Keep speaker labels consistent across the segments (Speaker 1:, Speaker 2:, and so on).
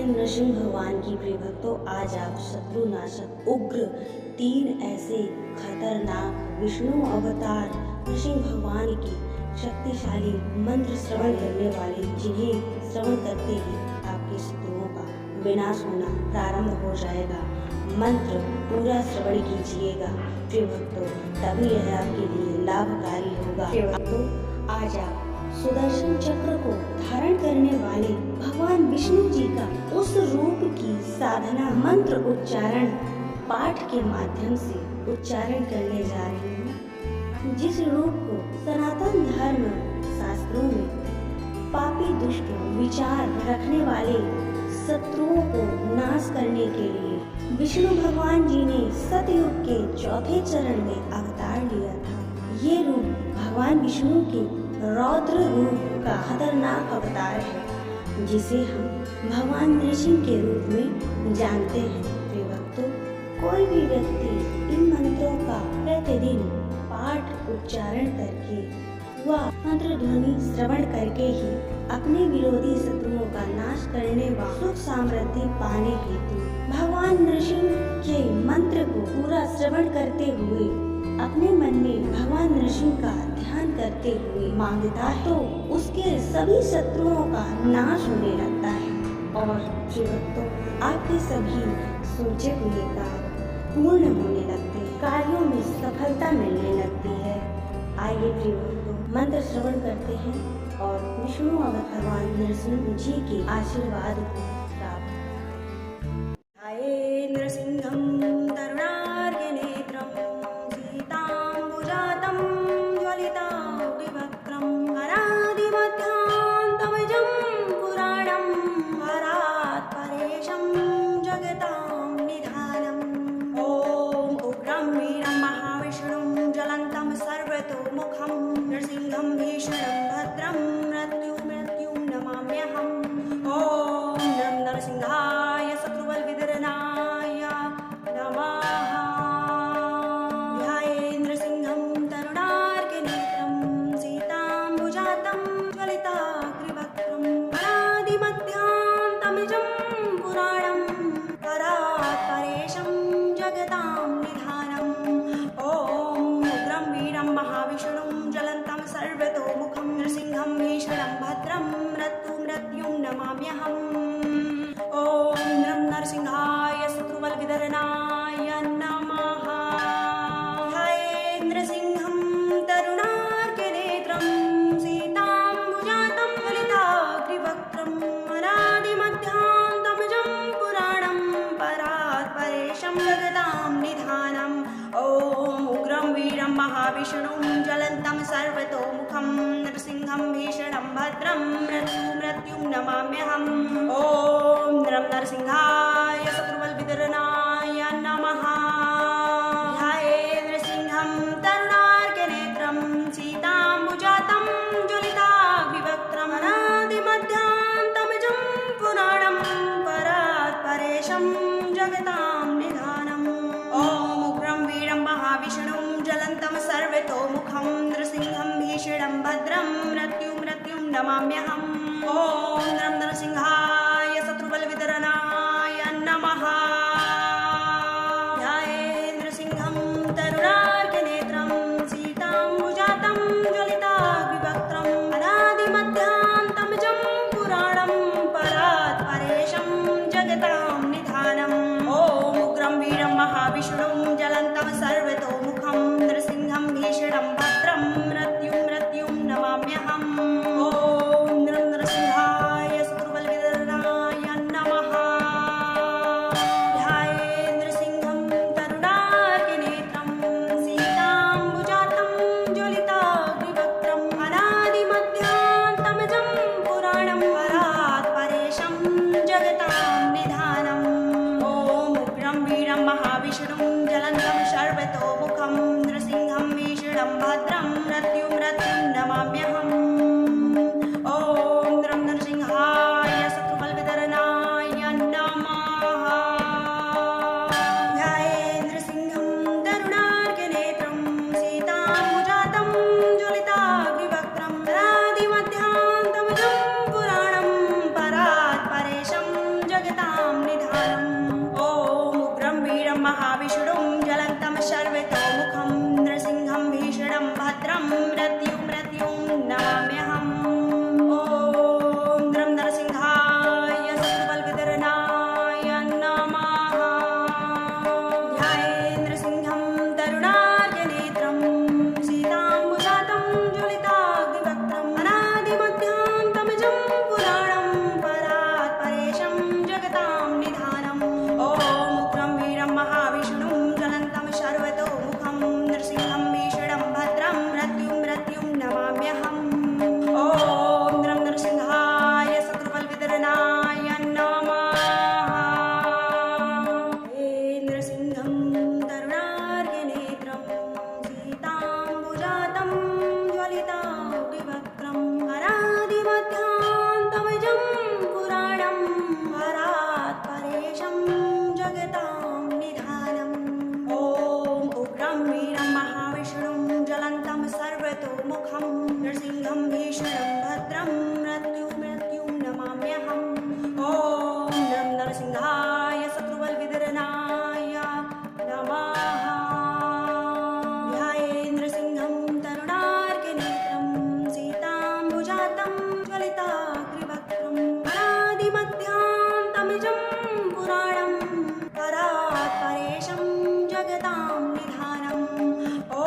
Speaker 1: नृसिंह भगवान की प्रिय भक्तों, आज आप शत्रु नाशक उग्र 3 ऐसे खतरनाक विष्णु अवतार नृसिंह भगवान की शक्तिशाली मंत्र श्रवण करने वाले, जिन्हें श्रवण करते ही आपके शत्रुओं का विनाश होना प्रारंभ हो जाएगा। मंत्र पूरा श्रवण कीजिएगा प्रिय भक्तों, तभी यह आपके लिए लाभकारी होगा। तो आज आप सुदर्शन चक्र को धारण करने वाले भगवान विष्णु जी का उस रूप की साधना मंत्र उच्चारण पाठ के माध्यम से उच्चारण करने जा रही हूँ, जिस रूप को सनातन धर्म शास्त्रों में पापी दुष्ट विचार रखने वाले शत्रुओं को नाश करने के लिए विष्णु भगवान जी ने सतयुग के चौथे चरण में अवतार लिया था। ये रूप भगवान विष्णु के रौद्र रूप का खतरनाक अवतार है, जिसे हम भगवान नृसिंह के रूप में जानते हैं। प्रिय भक्तों, कोई भी व्यक्ति इन मंत्रों का प्रतिदिन पाठ उच्चारण करके व मंत्र ध्वनि श्रवण करके ही अपने विरोधी शत्रुओं का नाश करने व सुख समृद्धि पाने हेतु भगवान नृसिंह के मंत्र को पूरा श्रवण करते हुए अपने मन में भगवान नृसिंह का ध्यान करते हुए मांगता है, तो उसके सभी शत्रुओं का नाश होने लगता है और प्रिय भक्तों, आपके सभी सोचे हुए कार्य पूर्ण होने लगते हैं, कार्यों में सफलता मिलने लगती है। आइए प्रिय भक्तों, मंत्र श्रवण करते हैं और विष्णु भगवान नृसिंह जी के आशीर्वाद को प्राप्त। हाय नृसिंहं तरुणार्घ्य नेत्रं सीताम्बुजातं ज्वलिताग्निवक्त्रं अनादिमध्यान्तमजं पुराणं वरात् परेशं जगतां निधानम्। ॐ उग्रं वीरं महाविष्णुं ज्वलन्तं सर्वतोमुखं नृसिंहं भीषणं भद्रं मृत्युं नमाम्यहम्। ॐ नरसिंहाय शत्रुबलविदर्शनाय नमः। ध्याये नृसिंहं तरुणार्घ्यनेत्रं सीताम्बुजातं ज्वलिताग्निवक्त्रं अनादिमध्यान्तमजं पुराणं वरात् परेशं जगतां निधानम्। ॐ उग्रं वीरं महाविष्णुं ज्वलन्तं सर्वतोमुखं नृसिंहं भीषणं भद्रं मृत्युं नमाम्यहम्। ॐ नरसिंहाय शत्रुबलविदर्शनाय नमः। ध्याये नृसिंहं तरुणार्घ्यनेत्रं सीताम्बुजातं ज्वलिताग्निवक्त्रं अनादिमध्यान्तमजं पुराणं वरात् परेशं जगतां निधानम्। ॐ उग्रं वीरं महाविष्णुं ज्वलन्तं सर्वतोमुखं नरसिंहं भीषणं भद्रं मृत्युं नमाम्यहम्। ॐ नरसिंहाय शत्रुबलविदर्शनाय नमः। ध्याये नृसिंहं तरुणार्घ्यनेत्रं सीताम्बुजातं ज्वलिताग्निवक्त्रं अनादिमध्यान्तमजं पुराणं वरात् परेशं जगतां निधानम्। ॐ उग्रं वीरं महाविष्णुं ज्वलन्तं सर्वतोमुखं नृसिंहं भीषणं भद्रं मृत्युं नमाम्यहम्। ॐ नरसिंहाय शत्रुबलविदर्शनाय नमः। ध्याये नृसिंहं तरुणार्घ्यनेत्रं सीताम्बुजातं ज्वलिताग्निवक्त्रं अनादिमध्यान्तमजं पुराणं वरात् परेशं जगतां निधानम्। ॐ उग्रं वीरं महाविष्णुं ज्वलन्तं सर्वतोमुखं नृसिंहं भीषणं भद्रं मृत्युं नमाम्यहम्। ॐ नरसिंहाय शत्रुबलविदर्शनाय नमः। ध्याये नृसिंहं तरुणार्घ्यनेत्रं सीताम्बुजातं ज्वलिताग्निवक्त्रं अनादिमध्यान्तमजं पुराणं वरात् परेशं जगतां निधानम्। ॐ उग्रं वीरं महाविष्णुं
Speaker 2: जगतां निधानम्। ॐ उग्रं वीरं महाविष्णुं ज्वलन्तं सर्वतोमुखं नृसिंहं भीषणं भद्रं मृत्युं नमाम्यहम्। ॐ द्रं नरसिंहाय शत्रुबलविदर्शनाय नमः। ध्यायेन्द्रसिंहं तरुणार्कनेत्रं सीताम्बुजातं ज्वलिताग्निवक्त्रम् अनादिमध्यान्तमजं पुराणं परात् परेशं जगतां निधानम्। ॐ उग्रं वीरं महाविष्णुं ज्वलन्तं सर्वतोमुखं नृसिंहं भीषणं भद्रं मृत्युं नमाम्यहम्। ॐ द्रं नरसिंहाय शत्रुबलविदर्शनाय नमः। नृसिंहं तरुणार्कनेत्रं सीताम्बुजातं ज्वलिताग्निवक्त्रम् अनादिमध्यान्तमजं पुराणं परात् परेशं जगतां निधानम्। ॐ उग्रं वीरं महाविष्णुं ज्वलन्तं सर्वतोमुखं नृसिंहं भीषणं भद्रं मृत्युं नमाम्यहम्। ॐ नमः नरसिंहाय शत्रुबलविदर्शनाय नमः। ध्यायेन्द्रसिंहं तरुणार्कनेत्रं सीताम्बुजातं ज्वलिताग्निवक्त्रम् अनादिमध्यान्तमजं पुराणं परात् परेशं जगतां निधानम्। ॐ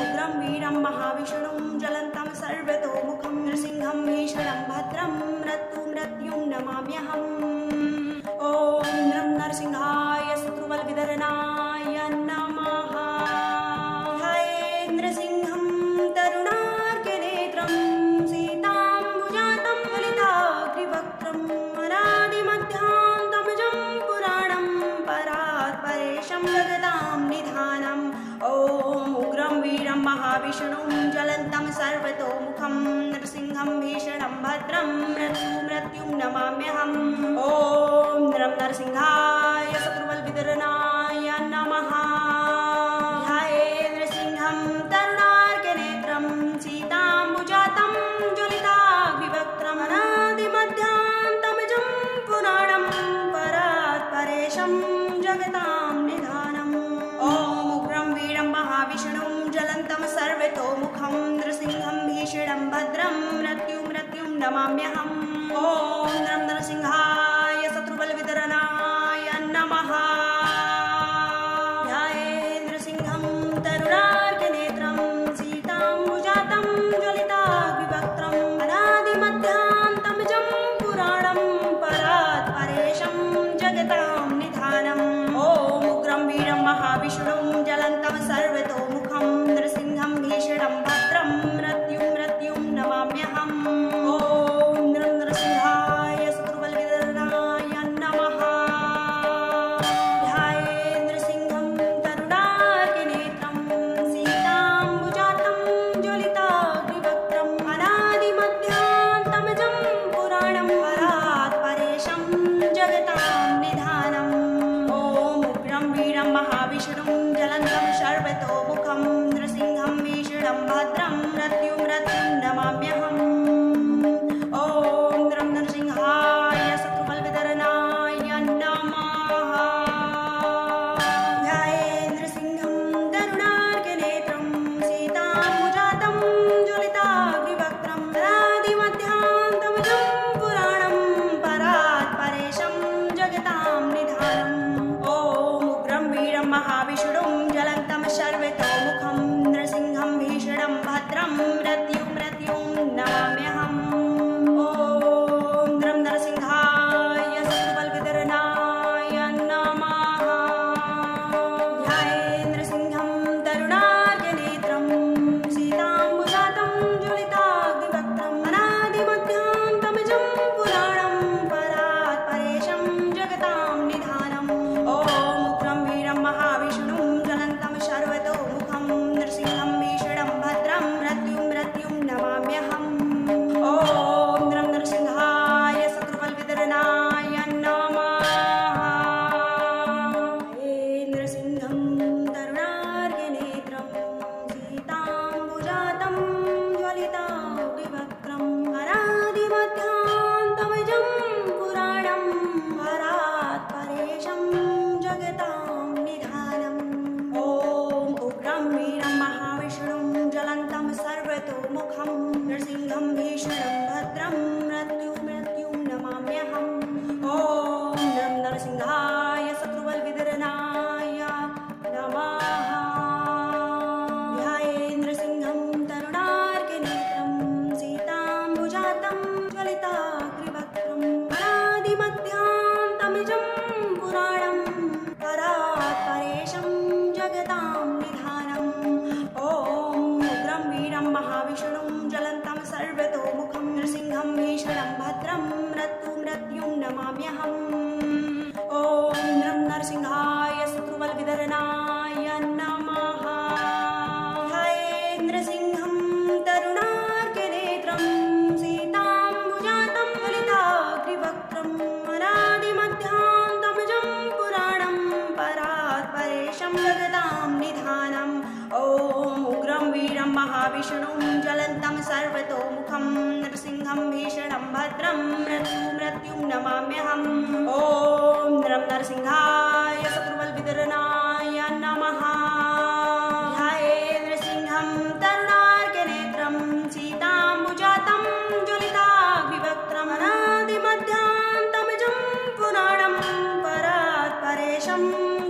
Speaker 2: उग्रं वीरं महाविष्णुं ज्वलन्तं सर्वतोमुखं नृसिंहं भीषणं भद्रं मृत्युं नमाम्यहम्। ॐ नमः नरसिंहाय शत्रुबलविदर्शनाय नमः। ध्यायेन्द्रसिंहं तरुणार्कनेत्रं सीताम्बुजातं ज्वलिताग्निवक्त्रम् अनादिमध्यान्तमजं पुराणं परात् परेशं जगतां निधानम्। ॐ उग्रं वीरं महाविष्णुं ज्वलन्तं सर्वतोमुखं नृसिंहं भीषणं भद्रं मृत्युं नमाम्यहम्। ॐ नमः नरसिंहाय शत्रुबलविदर्शनाय नमः। ध्यायेन्द्रसिंहं तरुणार्कनेत्रं सीताम्बुजातं ज्वलिताग्निवक्त्रम् अनादिमध्यान्तमजं पुराणं परात् परेशं जगतां निधानम्। ॐ उग्रं वीरं महाविष्णुं ज्वलन्तं सर्वतोमुखं नृसिंहं भीषणं भद्रं मृत्युं नमाम्यहम्। ॐ नमः नरसिंहाय शत्रुबलविदर्शनाय नमः। ध्यायेन्द्रसिंहं तरुणार्कनेत्रं सीताम्बुजातं ज्वलिताग्निवक्त्रम् अनादिमध्यान्तमजं पुराणं परात् परेशं जगतां निधानम्। ॐ उग्रं वीरं महाविष्णुं ज्वलन्तं सर्वतोमुखं नृसिंहं भीषणं भद्रं मृत्युं नमाम्यहम्। ॐ नमः नरसिंहाय शत्रुबलविदर्शनाय ॐ नम नरसिंहाय शत्रुबलविदर्शनाय नमः। ध्यायेन्द्रसिंहं तरुणार्कनेत्रं सीताम्बुजातं ज्वलिताग्निवक्त्रम् अनादिमध्यान्तमिजं पुराणं परात् परेशं जगतां निधानम्। ॐ उग्रं वीरं महाविष्णुं ज्वलन्तं सर्वतोमुखं नृसिंहं भीषणं भद्रं मृत्युं नमाम्यहम्। ॐ नम नरसिंहाय शत्रुबलविदर्शनाय नमः। ध्यायेन्द्रसिंहं तरुणार्कनेत्रं सीताम्बुजातं ज्वलिताग्निवक्त्रम् अनादिमध्यान्तमिजं पुराणं परात् परेशं जगतां निधानम्। ॐ उग्रं वीरं महाविष्णुं ज्वलन्तं सर्वतोमुखं नृसिंहं भीषणं भद्रं मृत्युं नमाम्यहम्। ॐ नम नरसिंहाय शत्रुबलविदर्शनाय नमः। ध्यायेन्द्रसिंहं तरुणार्कनेत्रं सीताम्बुजातं ज्वलिताग्निवक्त्रम् अनादिमध्यान्तमिजं पुराणं परात् परेशं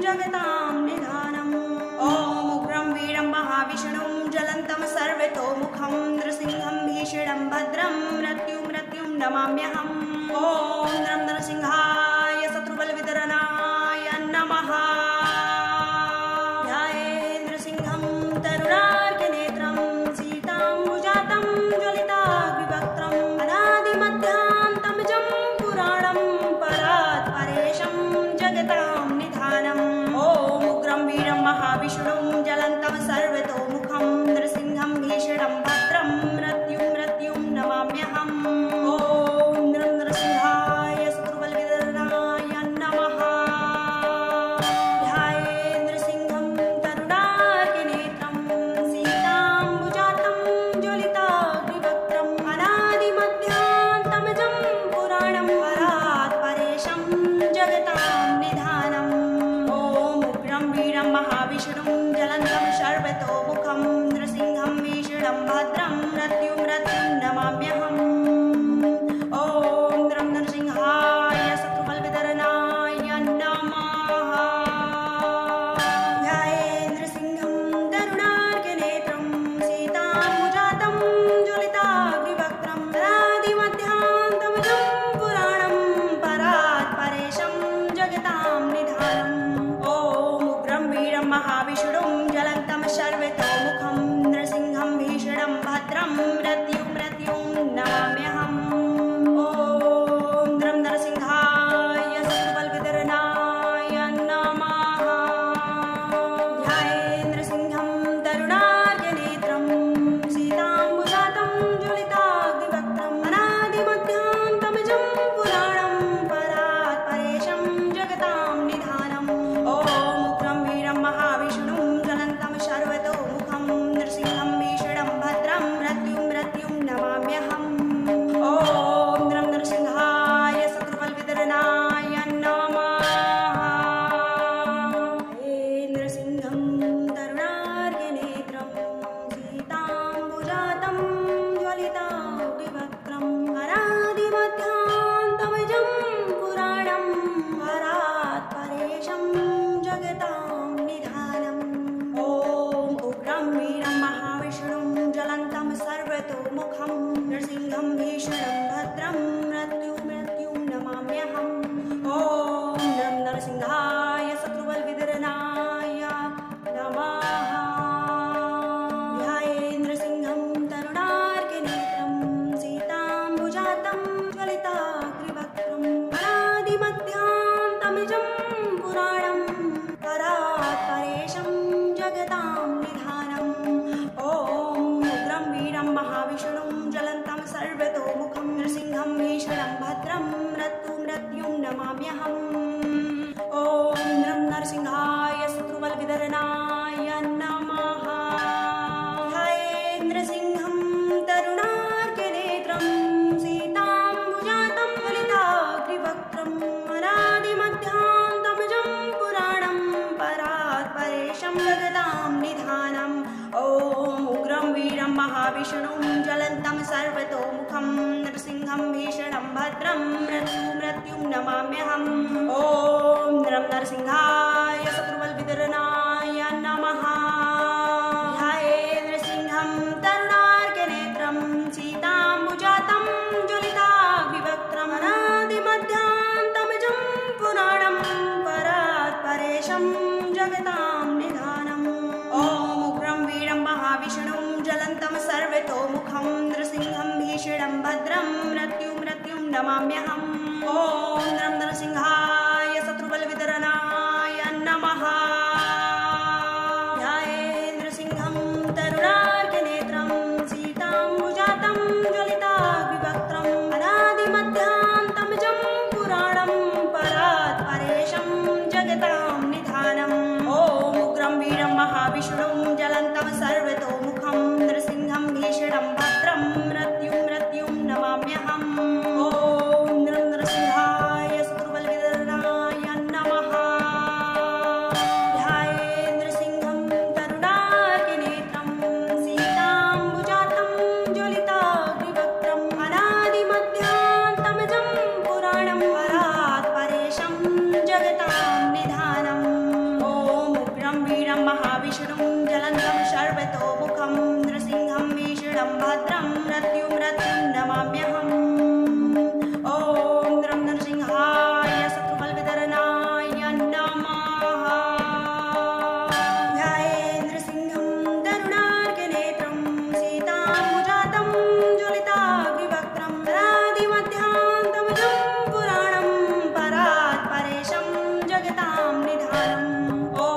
Speaker 2: जगतां निधानम्। ॐ उग्रं वीरं महाविष्णुं ज्वलन्तं सर्वतोमुखं नृसिंहं भीषणं भद्रं मृत्युं नमाम्यहम्। ॐ नम नरसिंहाय शत्रुबलविदर्शनाय नमः। ध्यायेन्द्रसिंहं तरुणार्कनेत्रं सीताम्बुजातं ज्वलिताग्निवक्त्रम् अनादिमध्यान्तमिजं पुराणं परात् परेशं जगतां निधानम्। ॐ उग्रं वीरं महाविष्णुं ज्वलन्तं सर्वतोमुखं नृसिंहं भीषणं भद्रं मृत्युं नमाम्यहम्। ॐ नम नरसिंहाय शत्रुबलविदर्शनाय नमः। ध्यायेन्द्रसिंहं तरुणार्कनेत्रं सीताम्बुजातं ज्वलिताग्निवक्त्रम् अनादिमध्यान्तमिजं पुराणं परात् परेशं जगतां निधानम्। ॐ उग्रं वीरं महाविष्णुं ज्वलन्तं सर्वतोमुखं नृसिंहं भीषणं भद्रं मृत्युं नमाम्यहम्। ॐ नम नरसिंहाय शत्रुबलविदर्शनाय नमः। ध्यायेन्द्रसिंहं तरुणार्कनेत्रं सीताम्बुजातं ज्वलिताग्निवक्त्रम् अनादिमध्यान्तमिजं पुराणं परात् परेशं जगतां निधानम्। ॐ उग्रं वीरं महाविष्णुं ज्वलन्तं सर्वतोमुखं नृसिंहं भीषणं भद्रं मृत्युं नमाम्यहम्। ॐ नम नरसिंहाय शत्रुबलविदर्शनाय नमः। ध्यायेन्द्रसिंहं तरुणार्कनेत्रं सीताम्बुजातं ज्वलिताग्निवक्त्रम् अनादिमध्यान्तमिजं पुराणं परात् परेशं जगतां निधानम्। ॐ उग्रं वीरं महाविष्णुं ज्वलन्तं सर्वतोमुखं नृसिंहं भीषणं भद्रं मृत्युं नमाम्यहम्। ॐ नम नरसिंहाय शत्रुबलविदर्शनाय नमः। ध्यायेन्द्रसिंहं तरुणार्कनेत्रं सीताम्बुजातं ज्वलिताग्निवक्त्रम् अनादिमध्यान्तमिजं पुराणं परात् परेशं जगतां निधानम्। ॐ उग्रं वीरं महाविष्णुं ज्वलन्तं सर्वतोमुखं नृसिंहं भीषणं भद्रं मृत्युं नमाम्यहम्। ॐ नम नरसिंहाय शत्रुबलविदर्शनाय नमः। ध्यायेन्द्रसिंहं तरुणार्कनेत्रं सीताम्बुजातं ज्वलिताग्निवक्त्रम् अनादिमध्यान्तमिजं पुराणं परात् परेशं जगतां निधानम्। ॐ उग्रं वीरं महाविष्णुं ज्वलन्तं सर्वतोमुखं नृसिंहं भीषणं भद्रं मृत्युं नमाम्यहम्। ॐ नम नरसिंहाय शत्रुबलविदर्शनाय नमः। ध्यायेन्द्रसिंहं तरुणार्कनेत्रं सीताम्बुजातं ज्वलिताग्निवक्त्रम् अनादिमध्यान्तमिजं पुराणं परात् परेशं जगतां निधानम्। ॐ उग्रं वीरं महाविष्णुं ज्वलन्तं सर्वतोमुखं नृसिंहं नृसिंहं भीषणं भद्रं मृत्युं नमाम्यहम् ॐ नरं नरसिंहाय शत्रुबलविदर्शनाय नमः ध्याये नृसिंहं तरुणार्कनेत्रं सीताम्बुजातं ज्वलिताग्निवक्त्रम् अनादिमध्यान्तमजं पुराणं परात् परेशं जगतां निधानम् ॐ उग्रं वीरं महाविष्णुं ज्वलन्तं सर्वतोमुखं नृसिंहं भीषणं भद्रं मृत्युं नमाम्यहम् ॐ नरं नरसिंहाय शत्रुबलविदर्शनाय नमः ध्याये नृसिंहं तरुणार्कनेत्रं सीताम्बुजातं ज्वलिताग्निवक्त्रम् अनादिमध्यान्तमजं पुराणं परात् परेशं जगतां निधानम् ॐ उग्रं वीरं महाविष्णुं ज्वलन्तं सर्वतोमुखं नृसिंहं भीषणं भद्रं मृत्युं नमाम्यहम् ॐ नरं नरसिंहाय शत्रुबलविदर्शनाय नमः ध्याये नृसिंहं तरुणार्कनेत्रं सीताम्बुजातं ज्वलिताग्निवक्त्रम् अनादिमध्यान्तमजं पुराणं परात् परेशं जगतां निधानम् ॐ उग्रं वीरं महाविष्णुं ज्वलन्तं सर्वतोमुखं नृसिंहं भीषणं भद्रं मृत्युं नमाम्यहम् ॐ नरं नरसिंहाय शत्रुबलविदर्शनाय नमः ध्याये नृसिंहं तरुणार्कनेत्रं सीताम्बुजातं ज्वलिताग्निवक्त्रम् अनादिमध्यान्तमजं पुराणं परात् परेशं जगतां निधानम् ॐ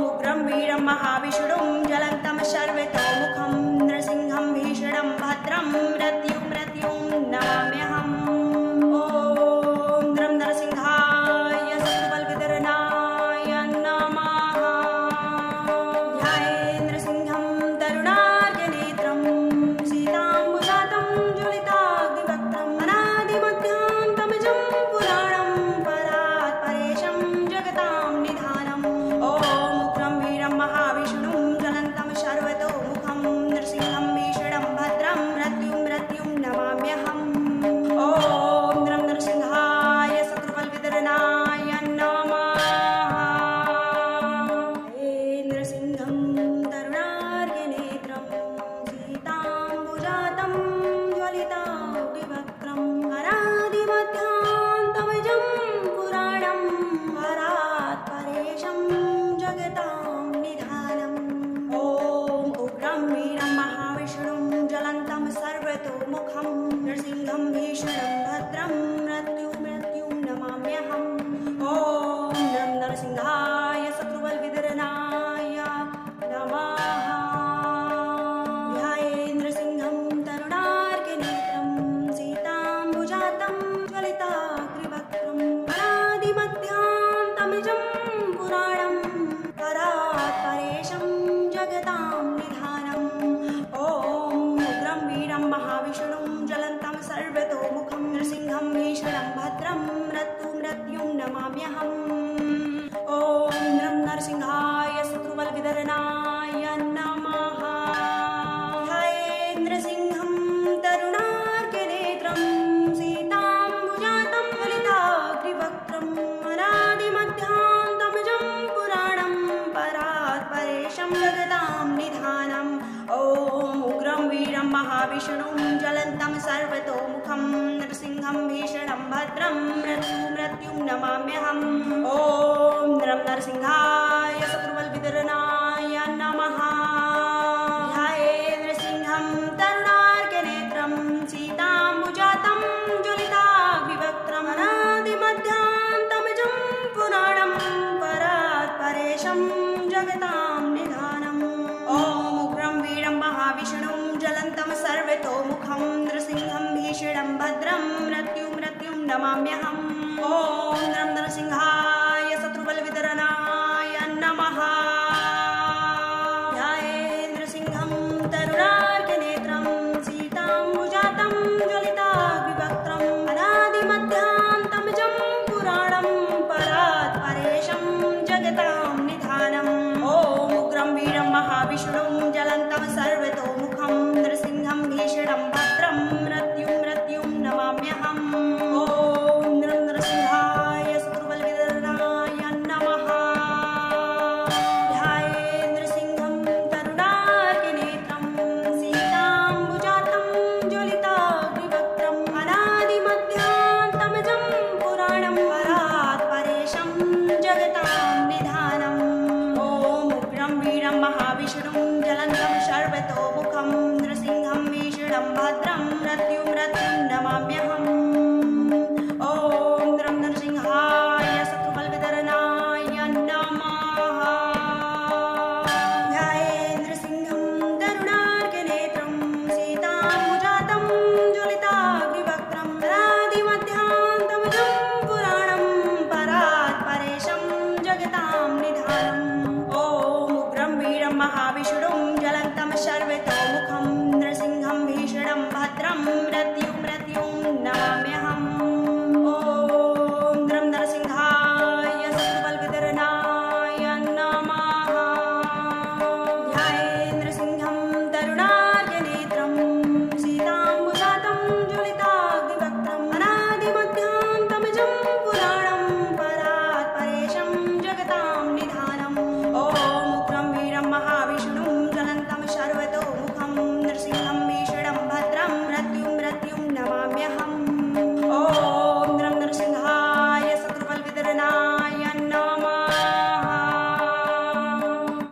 Speaker 2: उग्रं वीरं महाविष्णुं ज्वलन्तं सर्वतोमुखं नृसिंहं भीषणं भद्रं मृत्युं नमाम्यहम् ॐ नरं नरसिंहाय शत्रुबलविदर्शनाय नमः ध्याये नृसिंहं तरुणार्कनेत्रं सीताम्बुजातं ज्वलिताग्निवक्त्रम् अनादिमध्यान्तमजं पुराणं परात् परेशं जगतां निधानम् ॐ उग्रं वीरं महाविष्णुं ज्वलन्तं सर्वतोमुखं नृसिंहं भीषणं भद्रं मृत्युं नमाम्यहम् ॐ नरं नरसिंहाय शत्रुबलविदर्शनाय नमः हे नृसिंहं तरुणार्कनेत्रं सीताम्बुजातं ज्वलिताग्निवक्त्रम् अनादिमध्यान्तमजं पुराणं परात् परेशं जगतां निधानम् ॐ उग्रं वीरं महाविष्णुं ज्वलन्तं सर्वतोमुखं नृसिंहं भीषणं भद्रं मृत्युं नमाम्यहम् ॐ नरं नरसिंहाय शत्रुबलविदर्शनाय नमः ध्याये नृसिंहं तरुणार्कनेत्रं सीताम्बुजातं ज्वलिताग्निवक्त्रम् अनादिमध्यान्तमजं पुराणं परात् परेशं जगतां निधानम् ॐ उग्रं वीरं महाविष्णुं ज्वलन्तं सर्वतोमुखं नृसिंहं भीषणं भद्रं मृत्युं नमाम्यहम् ॐ नरं नरसिंहाय शत्रुबलविदर्शनाय नमः ध्याये नृसिंहं तरुणार्कनेत्रं सीताम्बुजातं ज्वलिताग्निवक्त्रम् अनादिमध्यान्तमजं पुराणं परात् परेशं जगतां निधानम् ॐ उग्रं वीरं महाविष्णुं ज्वलन्तं सर्वतोमुखं नृसिंहं भीषणं भद्रं मृत्युं नमाम्यहम् ॐ नरं नरसिंहाय शत्रुबलविदर्शनाय नमः ध्याये नृसिंहं तरुणार्कनेत्रं सीताम्बुजातं ज्वलिताग्निवक्त्रम् अनादिमध्यान्तमजं पुराणं परात् परेशं जगतां निधानम् ॐ उग्रं वीरं महाविष्णुं ज्वलन्तं सर्वतोमुखं नृसिंहं भीषणं भद्रं मृत्युं नमाम्यहम् ॐ